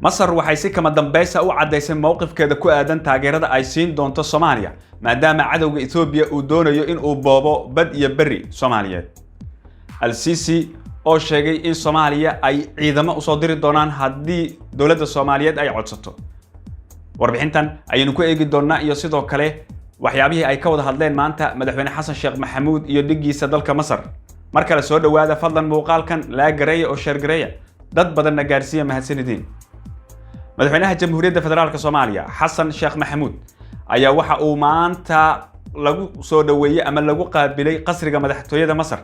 مصر waxay si kama dambaysa u cadeysay mowqifkeeda ku aadan taageerada ay siin doonto Soomaaliya maadaama cadawga Ethiopia uu doonayo in uu boobo bad iyo bari Soomaaliyeed. Al-Sisi oo sheegay in Soomaaliya ay ciidamo u soo diri doonaan haddii dawladda Soomaaliyeed ay codsato. Warbixintan ayaynu ku eegi doonaa iyo sidoo kale waxyaabihii ay ka wada hadleen maanta madaxweyne Xasan Sheekh Maxamuud iyo dhigiisa dalka Masar. Marka la soo dhawaada fadlan muuqaalkan la gareeyo oo share gareeya dad badan gaarsiiya mahadsanidin. madaxweynaha Jamhuuriyadda Federaalka Soomaaliya Xasan Sheekh Maxamuud ayaa waxa uu maanta lagu soo dhaweeyay ama lagu qaabilay qasriga madaxtooyada Masar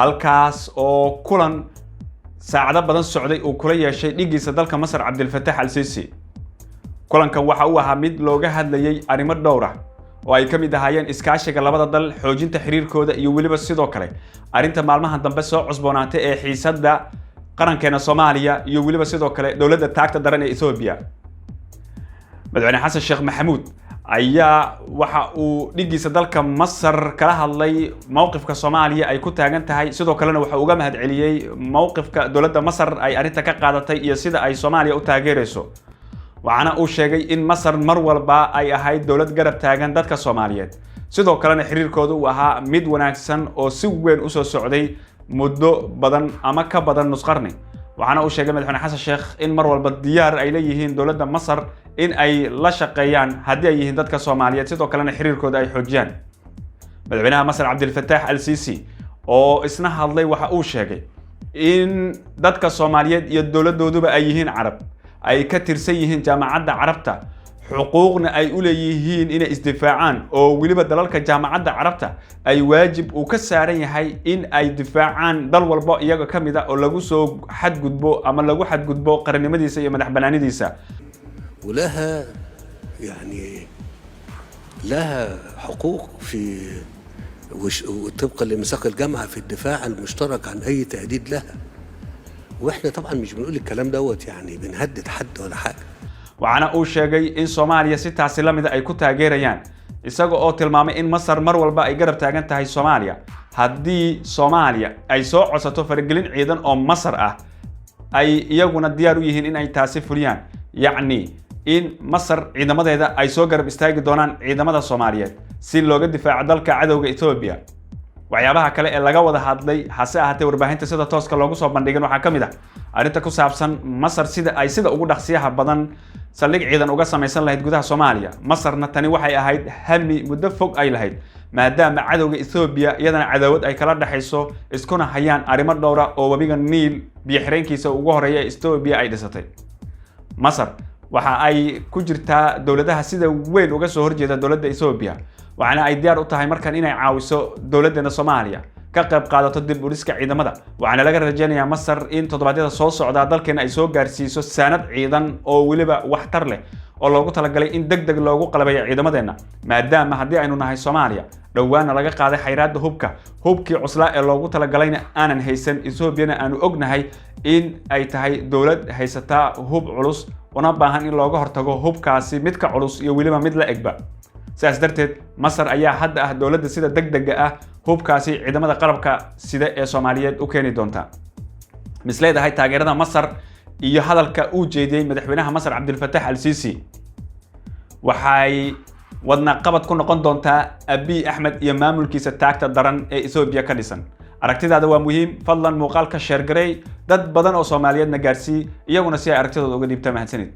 halkaas oo kulan saacado badan socday uu kula yeeshay dhigiisa dalka Masar Abdel Fattah al-Sisi. kulankan waxa uu ahaa mid looga hadlayay arrimo dhowr ah oo ay ka mid ahaayeen iskaashiga labada dal, xoojinta xiriirkooda iyo waliba sidoo kale arrinta maalmahan dambe soo cusboonaatay ee xiisadda qarankeena Soomaaliya iyo waliba sidoo kale dawladda taagta daran ee Ethiopia. madaxweyne Xasan Sheekh Maxamuud ayaa waxa uu dhigiisa dalka Masar kala hadlay mowqifka Soomaaliya ay ku taagan tahay sidoo kalena waxa uu uga mahad celiyay mowqifka dawladda Masar ay arrinta ka qaadatay iyo sida ay Soomaaliya u taageerayso. waxaana uu sheegay in Masar mar walba ay ahayd dawlad garab taagan dadka Soomaaliyeed sidoo kalena xiriirkoodu uu ahaa mid wanaagsan oo si weyn u soo socday muddo badan ama ka badan nus qarni. waxaana uu sheegay madaxweyne Xasan Sheekh in mar walba diyaar ay leeyihiin dawladda Masar in ay la shaqeeyaan haddii ay yihiin dadka Soomaaliyeed sidoo kalena xiriirkooda ay xoojiyaan. madaxweynaha Masar Abdel Fattah al-Sisi oo isna hadlay waxa uu sheegay in dadka Soomaaliyeed iyo dawladooduba ay yihiin Carab ay ka tirsan yihiin jaamacadda Carabta xuquuqna ay u leeyihiin inay isdifaacaan oo waliba dalalka jaamacadda Carabta ay waajib uu ka saaran yahay in ay difaacaan dal walba iyaga kamid ah oo lagu soo xadgudbo ama lagu xadgudbo qarannimadiisa iyo madax banaanidiisa. ولها يعني لها حقوق في وطبقا لميثاق الجامعة في الدفاع المشترك عن أي تهديد لها. واحنا طبعا مش بنقول الكلام دوت يعني بنهدد حد ولا حاجه. waxaana uu sheegay in Soomaaliya si taasi la mid ay ku taageerayaan isaga oo tilmaamay in Masar mar walba ay garab taagan tahay Soomaaliya haddii Soomaaliya ay soo codsato faragelin ciidan oo Masar ah ay iyaguna diyaar u yihiin in ay taasi fuliyaan, yacni in Masar ciidamadeeda ay soo garab istaagi doonaan ciidamada Soomaaliyeed si looga difaaco dalka cadawga Ethiopia. waxyaabaha kale ee laga wada hadlay hase ahaatee warbaahinta sida tooska loogu soo bandhigin waxaa ka mid ah arrinta ku saabsan Masar sida ugu dhaqsiyaha badan saldhig ciidan uga samaysan lahayd gudaha Soomaaliya. Masarna tani waxay ahayd hami muddo fog ay lahayd maadaama cadawga Ethiopia iyadana cadawad ay kala dhaxayso iskuna hayaan arrimo dhowr ah oo wabiga Niil biyo xireenkiisa ugu horeeya Ethiopia ay dhisatay. Masar waxa ay ku jirtaa dawladaha sida weyn uga soo horjeeda dawladda Ethiopia waxaana ay diyaar u tahay markan inay caawiso dawladdeena Soomaaliya ka qayb qaadato dib u dhiska ciidamada. waxaana laga rajaynayaa Masar in toddobaadyada soo socda dalkeena ay soo gaarsiiso saanad ciidan oo waliba waxtar leh oo loogu talagalay in degdeg loogu qalabeeyo ciidamadeena maadaama haddii aynu nahay Soomaaliya dhawaana laga qaaday xayraadda hubkii cuslaa ee loogu talagalayna aanan haysan. Ethiopia aanu ognahay in ay tahay dawlad haysata hub culus una baahan in looga hortago hubkaasi mid ka culus iyo waliba mid la egba. sidaas darteed Masar ayaa hadda ah dawladda sida degdega ah hubkaasi ciidamada qalabka sida ee Soomaaliyeed u keeni doonta. misleedahay taageerada Masar iyo hadalka uu jeediyay madaxweynaha Masar Abdel Fattah al-Sisi waxay wadna qabad ku noqon doontaa Abiy Ahmed iyo maamulkiisa taagta daran ee Ethiopia ka dhisan. aragtidaada waa muhiim, fadlan muuqaalka share gareey dad badan oo Soomaaliyeedna gaarsii iyaguna si ay aragtidooda uga dhiibtaan mahadsanid.